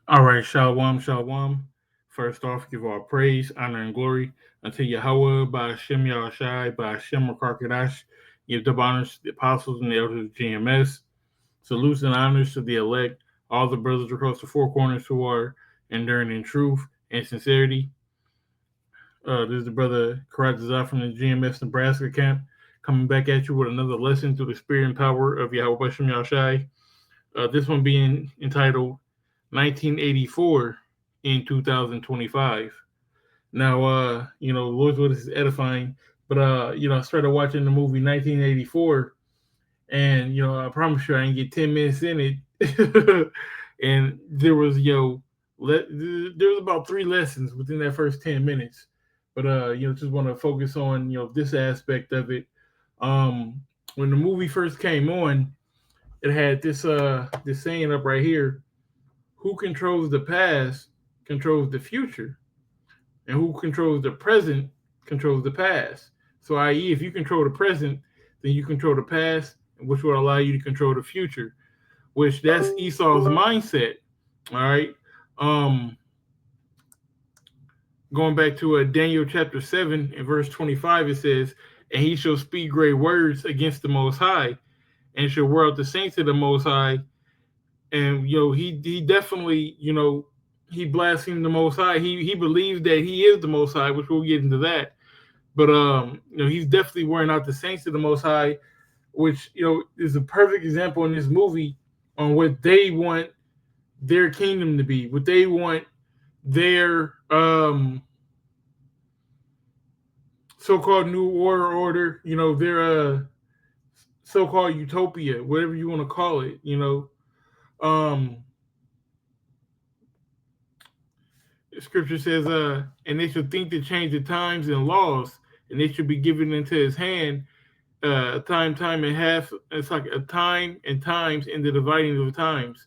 All right, Shalom, Shalom. First off, give all praise, honor, and glory unto Yahweh, by Hashem Yahushai, by Hashem Rakakadash. Give double honors to the apostles and the elders of GMS. Salutes and honors to the elect, all the brothers across the four corners who are enduring in truth and sincerity. This is the brother Karatazar from the GMS Nebraska camp, coming back at you with another lesson through the spirit and power of Yahweh Hashem Yahushai. This one being entitled 1984 in 2025. Now, Lord's Will is edifying, but I started watching the movie 1984, and I promise you, I didn't get 10 minutes in it, and there was about three lessons within that first 10 minutes, but just want to focus on this aspect of it. Um, when the movie first came on, it had this saying up right here: who controls the past controls the future, and who controls the present controls the past. So, i.e., if you control the present, then you control the past, which will allow you to control the future. Which that's Esau's mindset. All right. Um, Going back to Daniel chapter 7 and verse 25, it says, "And he shall speak great words against the Most High, and shall wear out the saints of the Most High." And he definitely he blasphemed the Most High. He believes that he is the Most High, which we'll get into that. But he's definitely wearing out the saints of the Most High, which is a perfect example in this movie on what they want their kingdom to be, what they want their so-called new order, their so-called utopia, whatever you want to call it. Um, Scripture says, and they should think to change the times and laws, and they should be given into his hand time and half. It's like a time and times in the dividing of times.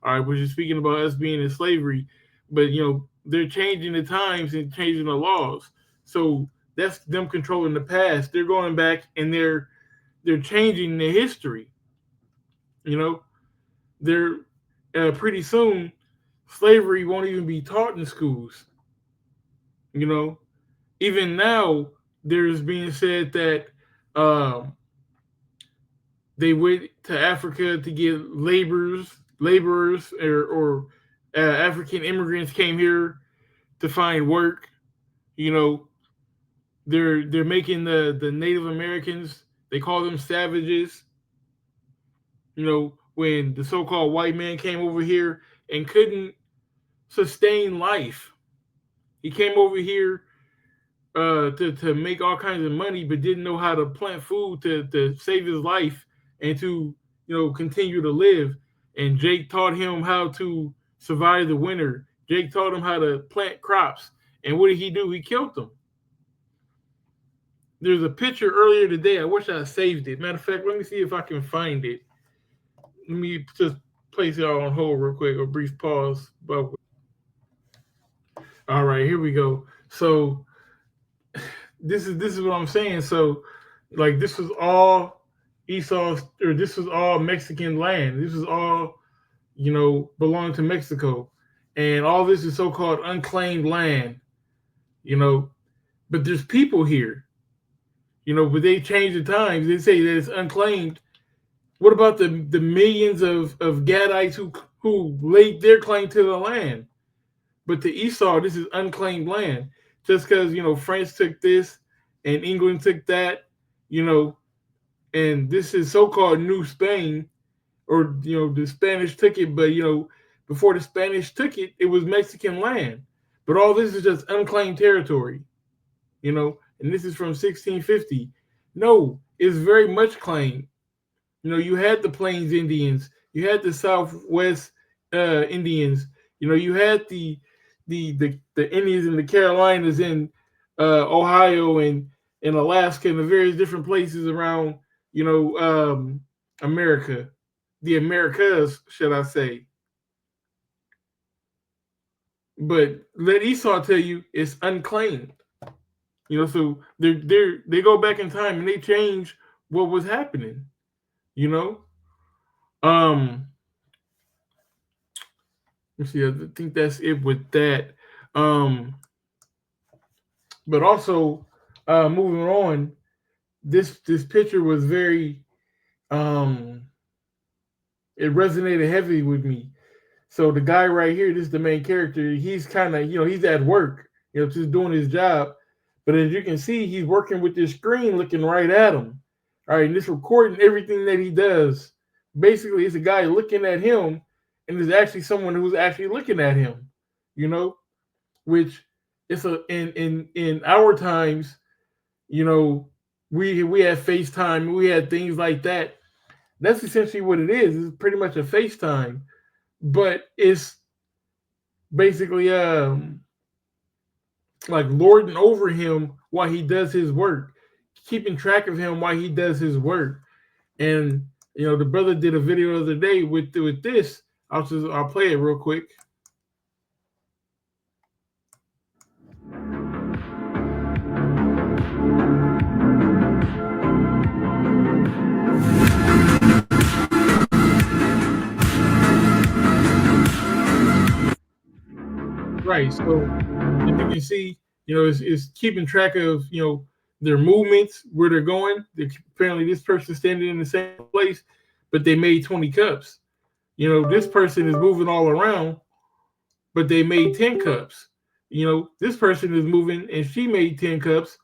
All right, which is speaking about us being in slavery, but they're changing the times and changing the laws. So that's them controlling the past. They're going back and they're changing the history. You know, they're pretty soon slavery won't even be taught in schools. You know, even now there's being said that um, they went to Africa to get laborers, or African immigrants came here to find work. You know, they're making the Native Americans. They call them savages. When the so-called white man came over here and couldn't sustain life, he came over here to make all kinds of money, but didn't know how to plant food to save his life and to continue to live. And Jake taught him how to survive the winter. Jake taught him how to plant crops. And what did he do? He killed them. There's a picture earlier today. I wish I saved it. Matter of fact, let me see if I can find it. Let me just place y'all on hold real quick, a brief pause. All right, here we go. So this is what I'm saying. So, like, this was all Esau's, or this was all Mexican land. This was all belonged to Mexico, and all this is so-called unclaimed land. You know, but there's people here. But they change the times. They say that it's unclaimed. What about the millions of Gadites who laid their claim to the land? But to Esau, this is unclaimed land. Just because France took this and England took that, you know, and this is so-called New Spain, or the Spanish took it, but before the Spanish took it, it was Mexican land. But all this is just unclaimed territory, and this is from 1650. No, it's very much claimed. You had the Plains Indians, you had the Southwest Indians, you had the Indians in the Carolinas, in Ohio, and in Alaska, and the various different places around America, the Americas, should I say? But let Esau tell you it's unclaimed. So they go back in time and they change what was happening. You know, um, Let's see. I think that's it with that. Um, but also, moving on, this picture was very um, it resonated heavily with me. So the guy right here, this is the main character. He's kind of, he's at work, just doing his job. But as you can see, he's working with this screen looking right at him. All right, and it's recording everything that he does. Basically, it's a guy looking at him, and there's actually someone who's actually looking at him. You know, which it's a in our times, you know, we had FaceTime, we had things like that. That's essentially what it is. It's pretty much a FaceTime, but it's basically like lording over him while he does his work, keeping track of him while he does his work. And the brother did a video the other day with this. I'll play it real quick. Right. So as you can see, it's keeping track of their movements, where they're going. Apparently, this person's standing in the same place, but they made 20 cups. This person is moving all around, but they made 10 cups. This person is moving and she made 10 cups,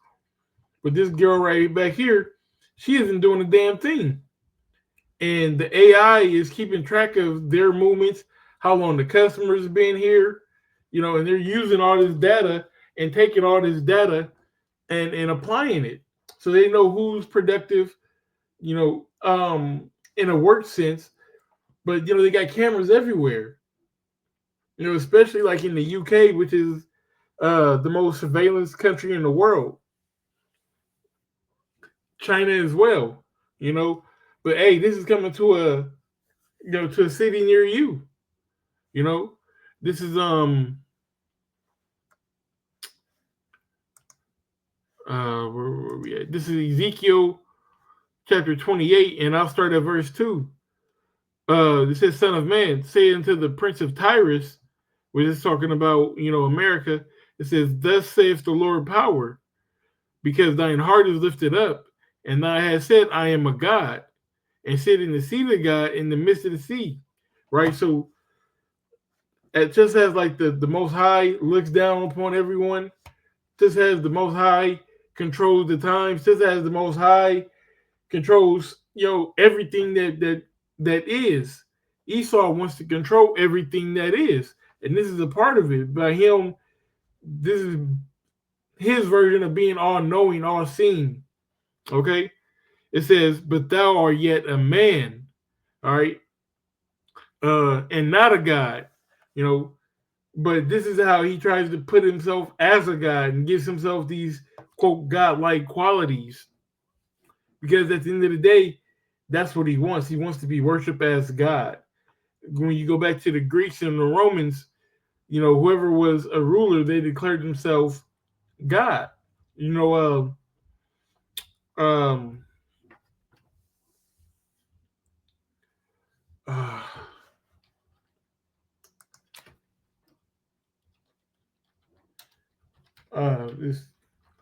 but this girl right back here, she isn't doing a damn thing. And the AI is keeping track of their movements, how long the customer's been here, and they're using all this data and taking all this data and applying it. So they know who's productive, in a work sense, but they got cameras everywhere. Especially like in the UK, which is the most surveillance country in the world. China as well, you know. But hey, this is coming to a city near you. You know, this is where were we at? This is Ezekiel chapter 28, and I'll start at verse 2. It says, "Son of man, say unto the prince of Tyrus," which is talking about America. It says, "Thus saith the Lord power, because thine heart is lifted up, and thou hast said, I am a God, and sit in the seat of God in the midst of the sea." Right? So it just has like the Most High looks down upon everyone. Just has the Most High controls the times. Just has the Most High controls everything that is. Esau wants to control everything that is, and this is a part of it. By him, this is his version of being all knowing, all seeing. Okay, it says, "But thou art yet a man," all right, and not a god. You know, but this is how he tries to put himself as a god and gives himself these quote godlike qualities. Because at the end of the day, that's what he wants. He wants to be worshipped as God. When you go back to the Greeks and the Romans, whoever was a ruler, they declared themselves God. You know, um, uh, this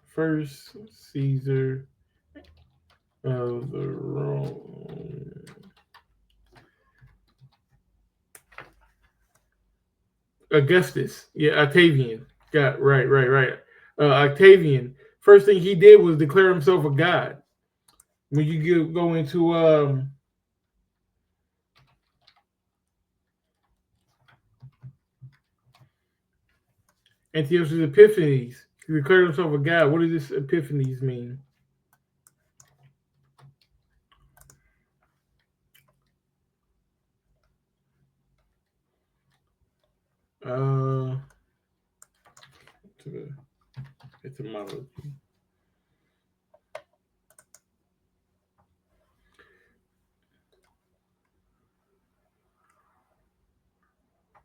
first Caesar of the Rome. Augustus, yeah, Octavian. Got right. Octavian. First thing he did was declare himself a god. When you go into Antiochus Epiphanes, he declared himself a god. What does this Epiphanes mean? Uh, to the etymology.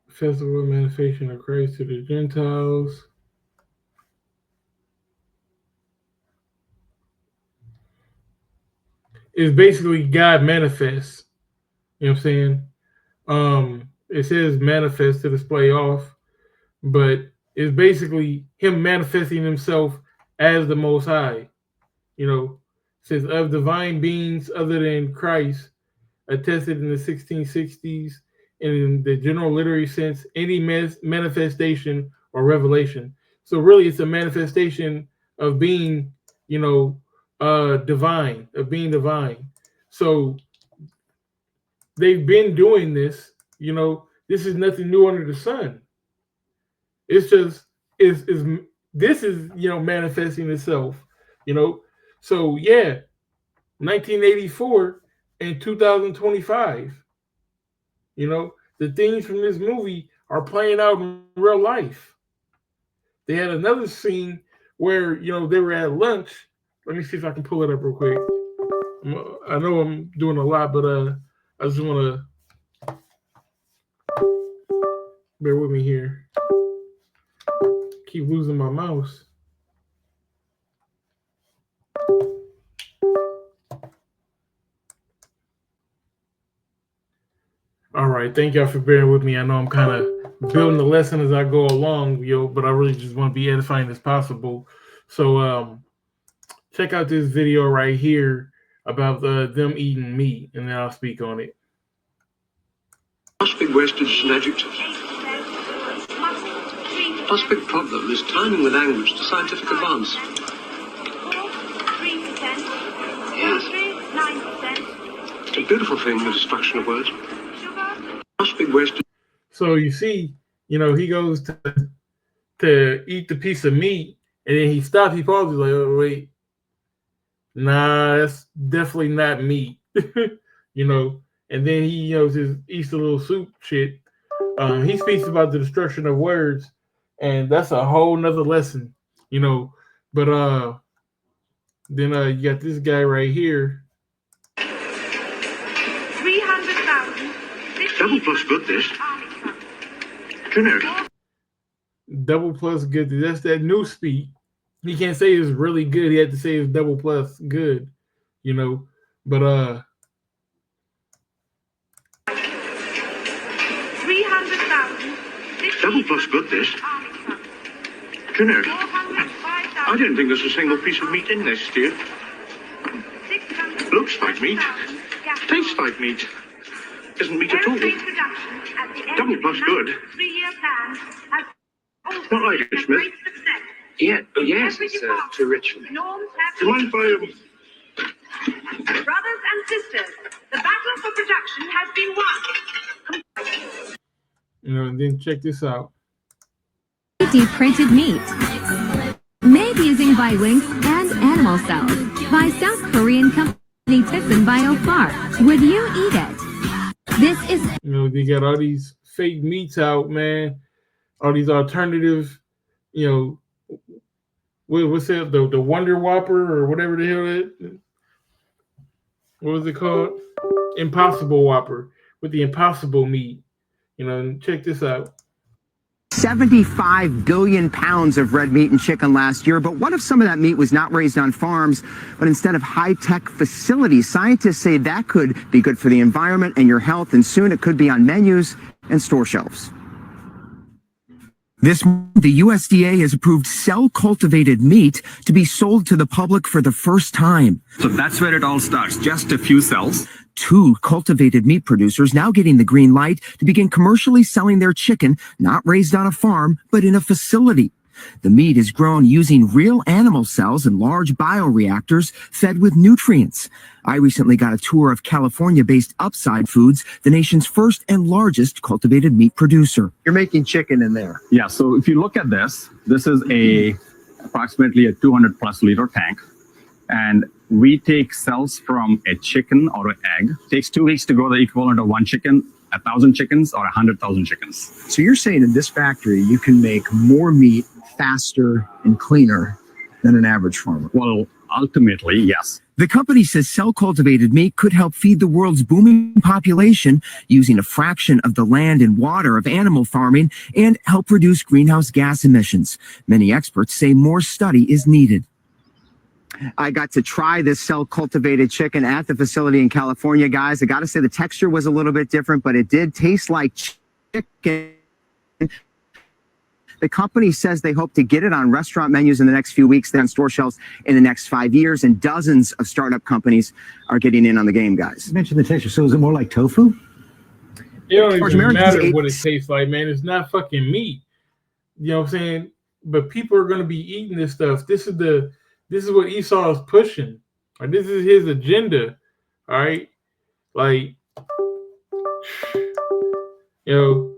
Festival of manifestation of Christ to the Gentiles. It's basically God manifests. You know what I'm saying? it says manifest to display off, but it's basically him manifesting himself as the Most High. You know, it says of divine beings other than Christ, attested in the 1660s, and in the general literary sense, any manifestation or revelation. So really, it's a manifestation of being, you know, divine, of being divine. So they've been doing this. You know, this is nothing new under the sun. It's just is this is manifesting itself. You know, so yeah, 1984 and 2025. You know, the things from this movie are playing out in real life. They had another scene where they were at lunch. Let me see if I can pull it up real quick. I know I'm doing a lot, but I just want to bear with me here. Keep losing my mouse. All right, thank y'all for bearing with me. I know I'm kind of building the lesson as I go along, but I really just want to be edifying as possible. So check out this video right here about them eating meat, and then I'll speak on it. Must be wasted as an adjective. Must big problem is timing with language to scientific advance. 3%, Yes. 9%. It's a beautiful thing, the destruction of words. Must be wasted. So you see, he goes to eat the piece of meat, and then he stops. He pauses, like, "Oh, wait, nah, that's definitely not meat," And then he, just eats a little soup shit. He speaks about the destruction of words, and that's a whole nother lesson, But then you got this guy right here. 300,000. Double plus good, this. Generic. Double plus good. That's that new speak. He can't say it's really good. He had to say it's double plus good, But 300,000. Double plus good, this. Generic. I didn't think there's a single piece of meat in this, dear. Looks like meat. Tastes like meat. Isn't meat at all. Double plus good. 3-year plan has Not like it, Smith. Yeah, yes, it's too rich for me. Norms Do you mind if I... Brothers and sisters, the battle for production has been won. And then check this out. Deep printed meat. Made using Viwink and animal cells by South Korean company Thyssen Biopharm. Would you eat it? This is They got all these fake meats out, man. All these alternative, what's that? The Wonder Whopper or whatever the hell it. What was it called? Impossible Whopper with the impossible meat. Check this out. 75 billion pounds of red meat and chicken last year. But what if some of that meat was not raised on farms, but instead of high-tech facilities? Scientists say that could be good for the environment and your health, and soon it could be on menus and store shelves. This month, the USDA has approved cell-cultivated meat to be sold to the public for the first time. So that's where it all starts, just a few cells. 2 cultivated meat producers now getting the green light to begin commercially selling their chicken, not raised on a farm, but in a facility. The meat is grown using real animal cells in large bioreactors fed with nutrients. I recently got a tour of California-based Upside Foods, the nation's first and largest cultivated meat producer. You're making chicken in there. Yeah, so if you look at this is approximately a 200 plus liter tank. And we take cells from a chicken or an egg. It takes 2 weeks to grow the equivalent of one chicken, 1,000 chickens, or 100,000 chickens. So you're saying in this factory, you can make more meat faster and cleaner than an average farmer? Well, ultimately, yes. The company says cell-cultivated meat could help feed the world's booming population using a fraction of the land and water of animal farming and help reduce greenhouse gas emissions. Many experts say more study is needed. I got to try this cell-cultivated chicken at the facility in California, guys. I got to say the texture was a little bit different, but it did taste like chicken. The company says they hope to get it on restaurant menus in the next few weeks, then on store shelves in the next 5 years, and dozens of startup companies are getting in on the game, guys. You mentioned the texture. So is it more like tofu? It don't George, even Americans matter ate- what it tastes like, man. It's not fucking meat. You know what I'm saying? But people are gonna be eating this stuff. This is what Esau is pushing. Like, this is his agenda. All right. Like, you know,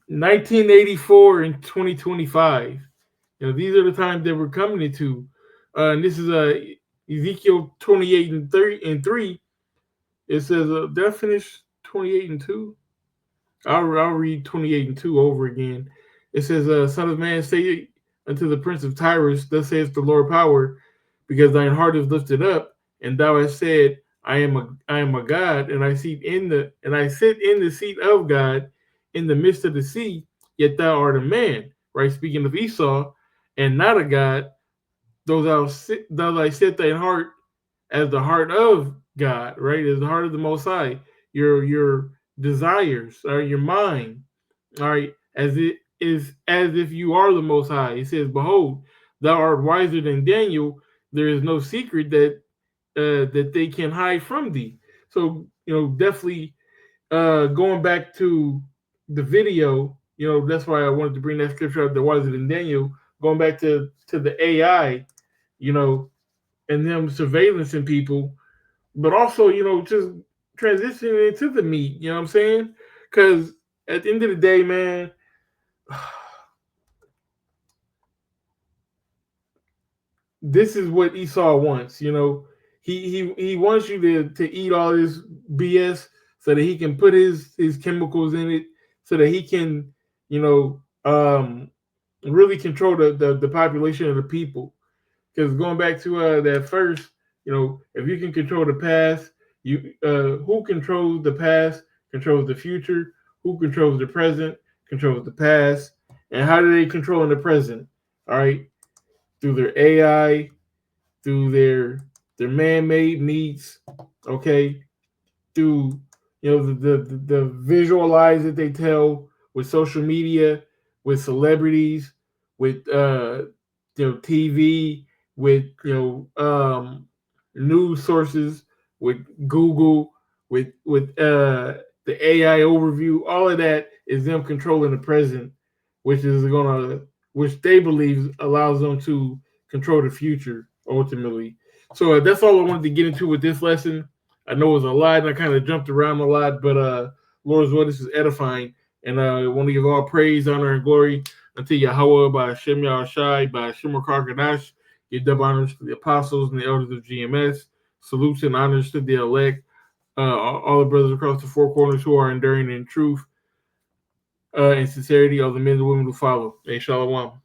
1984 and 2025. You know, these are the times that we're coming into. And this is Ezekiel 28 and 3. It says, did I finish 28 and 2? I'll read 28 and 2 over again. It says, Son of man, say unto the prince of Tyrus, thus saith the Lord power, because thine heart is lifted up, and thou hast said, I am a God, and I sit in the seat of God in the midst of the sea, yet thou art a man. Right, speaking of Esau, and not a God, though thou set thine heart as the heart of God, right? As the heart of the Most High, your desires, or your mind, all right, as if you are the Most High. It says, behold, thou art wiser than Daniel. There is no secret that they can hide from thee. So, you know, definitely going back to the video, you know, that's why I wanted to bring that scripture up, the wiser than Daniel, going back to the AI, you know, and them surveillancing people, but also, you know, just transitioning into the meat, you know what I'm saying? Because at the end of the day, man, this is what Esau wants, you know. He wants you to eat all this BS so that he can put his chemicals in it, so that he can, you know, really control the population of the people. Because going back to that first, you know, if you can control the past, who controls the past controls the future. Who controls the present controls the past. And how do they control in the present? All right, through their AI, through their man-made meats, okay, through, you know, the visual lies that they tell with social media, with celebrities, with you know, TV, with, you know, news sources, with Google, with the AI overview. All of that is them controlling the present, which they believe allows them to control the future ultimately. So that's all I wanted to get into with this lesson. I know it was a lot, and I kind of jumped around a lot, but Lord's word, this is edifying, and I want to give all praise, honor, and glory unto Yahweh by Hashem Yahushai, by Hashem Karkadash. Give double honors to the apostles and the elders of GMS. Salutes and honors to the elect, all the brothers across the four corners who are enduring in truth and sincerity, of the men and women who follow. Hey, Shalom.